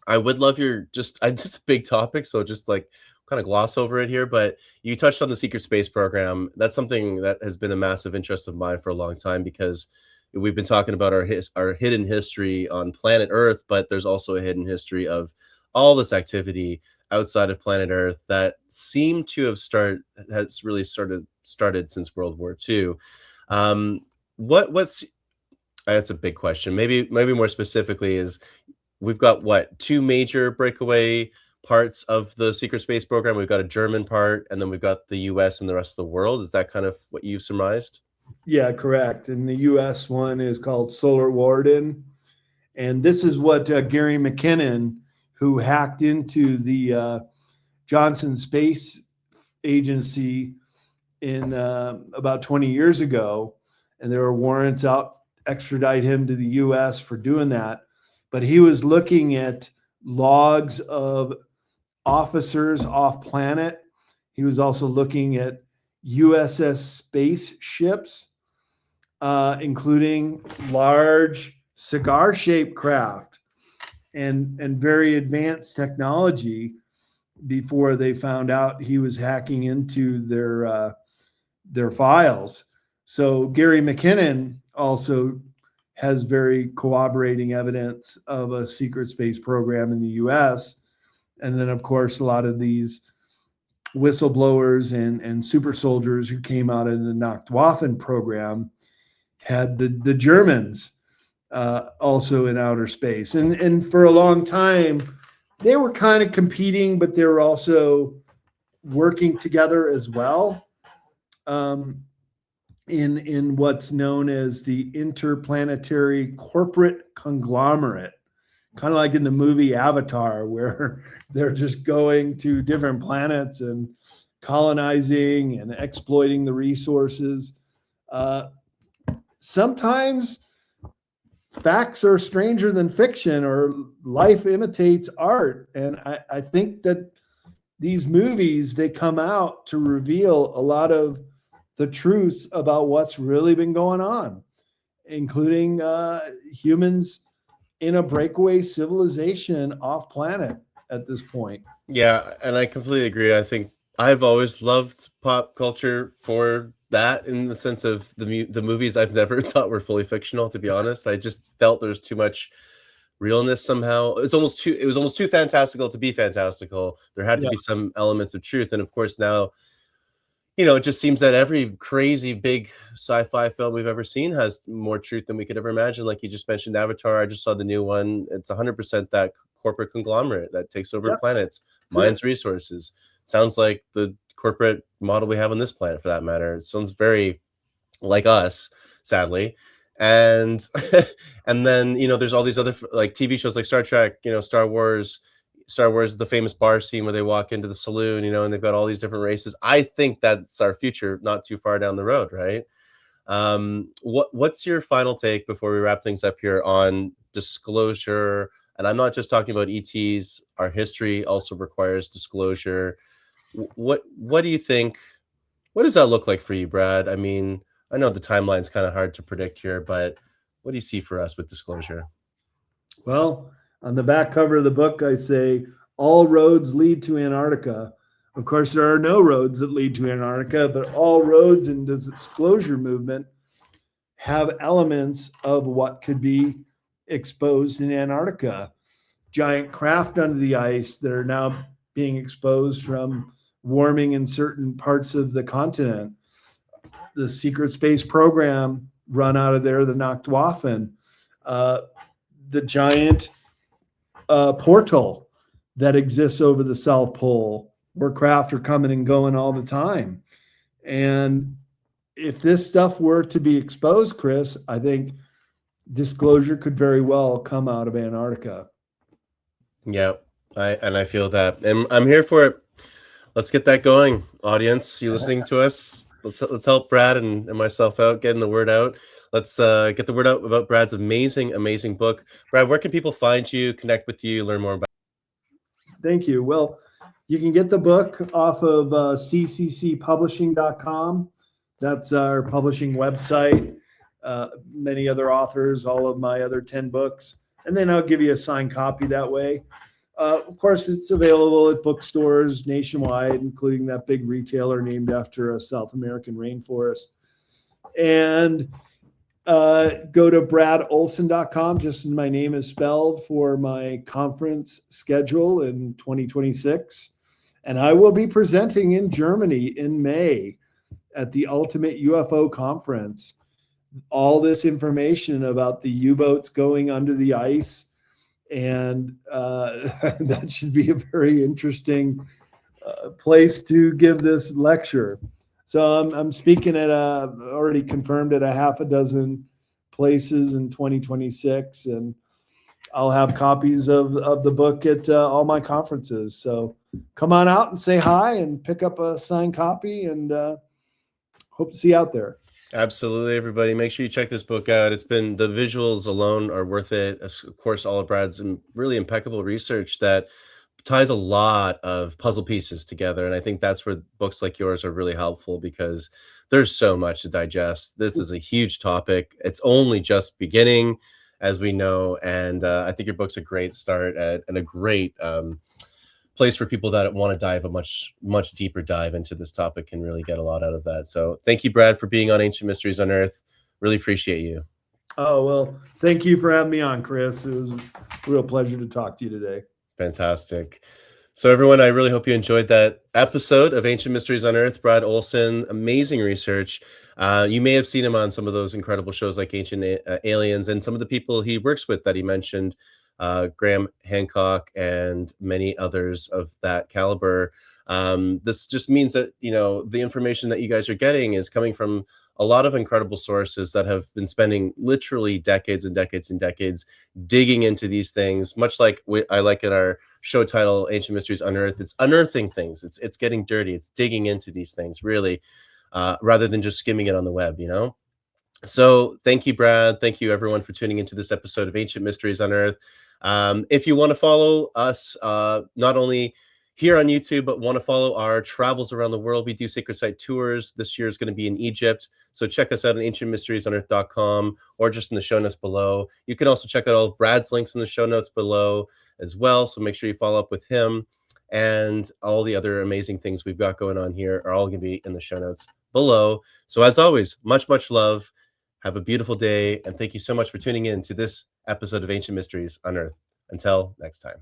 I would love your just a big topic, so just like kind of gloss over it here, but you touched on the secret space program. That's something that has been a massive interest of mine for a long time, because we've been talking about our hidden history on planet Earth, but there's also a hidden history of all this activity outside of planet Earth that seemed to have started since World War II. What's That's a big question. Maybe more specifically is, we've got what, two major breakaway parts of the secret space program. We've got a German part, and then we've got the US and the rest of the world. Is that kind of what you've surmised? Yeah, correct. And the US one is called Solar Warden. And this is what Gary McKinnon, who hacked into the Johnson Space Agency in about 20 years ago, and there were warrants out extradite him to the US for doing that. But he was looking at logs of officers off planet. He was also looking at USS spaceships, including large cigar-shaped craft and very advanced technology, before they found out he was hacking into their files. So Gary McKinnon also has very corroborating evidence of a secret space program in the US. And then, of course, a lot of these whistleblowers and super soldiers who came out of the Nachtwaffen program had the Germans also in outer space. And for a long time, they were kind of competing, but they were also working together as well. In what's known as the interplanetary corporate conglomerate, kind of like in the movie Avatar, where they're just going to different planets and colonizing and exploiting the resources. Sometimes facts are stranger than fiction, or life imitates art. And I think that these movies, they come out to reveal a lot of the truths about what's really been going on, including humans in a breakaway civilization off planet at this point. Yeah, and I completely agree. I think I've always loved pop culture for that, in the sense of the movies I've never thought were fully fictional, to be honest. I just felt there's too much realness somehow. It was almost too fantastical to be fantastical. There had to be some elements of truth. And of course now, it just seems that every crazy big sci-fi film we've ever seen has more truth than we could ever imagine. Like you just mentioned, Avatar. I just saw the new one. It's 100% that corporate conglomerate that takes over planets, mines resources. Sounds like the corporate model we have on this planet, for that matter. It sounds very like us, sadly. And and then, there's all these other like TV shows like Star Trek, Star Wars. Star Wars, the famous bar scene where they walk into the saloon, and they've got all these different races. I think that's our future, not too far down the road, right? What's your final take before we wrap things up here on disclosure? And I'm not just talking about ETs. Our history also requires disclosure. What do you think? What does that look like for you, Brad? I mean, I know the timeline's kind of hard to predict here, but what do you see for us with disclosure? Well, on the back cover of the book, I say, all roads lead to Antarctica. Of course, there are no roads that lead to Antarctica, but all roads in the disclosure movement have elements of what could be exposed in Antarctica. Giant craft under the ice that are now being exposed from warming in certain parts of the continent. The secret space program run out of there, the Nachtwaffen. The giant portal that exists over the South Pole, where craft are coming and going all the time. And if this stuff were to be exposed, Chris, I think disclosure could very well come out of Antarctica. Yeah, I feel that, and I'm here for it. Let's get that going, audience. You listening to us? Let's help Brad and myself out, getting the word out. Let's get the word out about Brad's amazing book. Brad, where can people find you, connect with you, learn more about? Thank you. Well, you can get the book off of cccpublishing.com. That's our publishing website. Many other authors, all of my other 10 books. And then I'll give you a signed copy that way. Of course, it's available at bookstores nationwide, including that big retailer named after a South American rainforest. And go to bradolsen.com, just as my name is spelled, for my conference schedule in 2026. And I will be presenting in Germany in May at the Ultimate UFO Conference. All this information about the U-boats going under the ice, and that should be a very interesting place to give this lecture. So I'm speaking at already confirmed at a half a dozen places in 2026, and I'll have copies of the book at all my conferences. So come on out and say hi and pick up a signed copy, and hope to see you out there. Absolutely, everybody. Make sure you check this book out. It's been, the visuals alone are worth it. Of course, all of Brad's really impeccable research that ties a lot of puzzle pieces together. And I think that's where books like yours are really helpful, because there's so much to digest. This is a huge topic. It's only just beginning, as we know. And I think your book's a great start and a great place for people that want to dive a much deeper dive into this topic and really get a lot out of that. So thank you, Brad, for being on Ancient Mysteries Unearthed. Really appreciate you. Oh, well, thank you for having me on, Chris. It was a real pleasure to talk to you today. Fantastic. So everyone, I really hope you enjoyed that episode of Ancient Mysteries Unearthed. Brad Olsen, amazing research. You may have seen him on some of those incredible shows like Ancient Aliens, and some of the people he works with that he mentioned, Graham Hancock and many others of that caliber. This just means that, the information that you guys are getting is coming from a lot of incredible sources that have been spending literally decades and decades and decades digging into these things, much like I like in our show title, Ancient Mysteries Unearthed. It's unearthing things. It's getting dirty. It's digging into these things, really, rather than just skimming it on the web, So thank you, Brad. Thank you, everyone, for tuning into this episode of Ancient Mysteries Unearthed. If you want to follow us, not only here on YouTube, but want to follow our travels around the world, we do sacred site tours. This year is going to be in Egypt. So check us out on ancientmysteriesunearthed.com or just in the show notes below. You can also check out all of Brad's links in the show notes below as well. So make sure you follow up with him, and all the other amazing things we've got going on here are all going to be in the show notes below. So as always, much love. Have a beautiful day. And thank you so much for tuning in to this episode of Ancient Mysteries Unearthed. Until next time.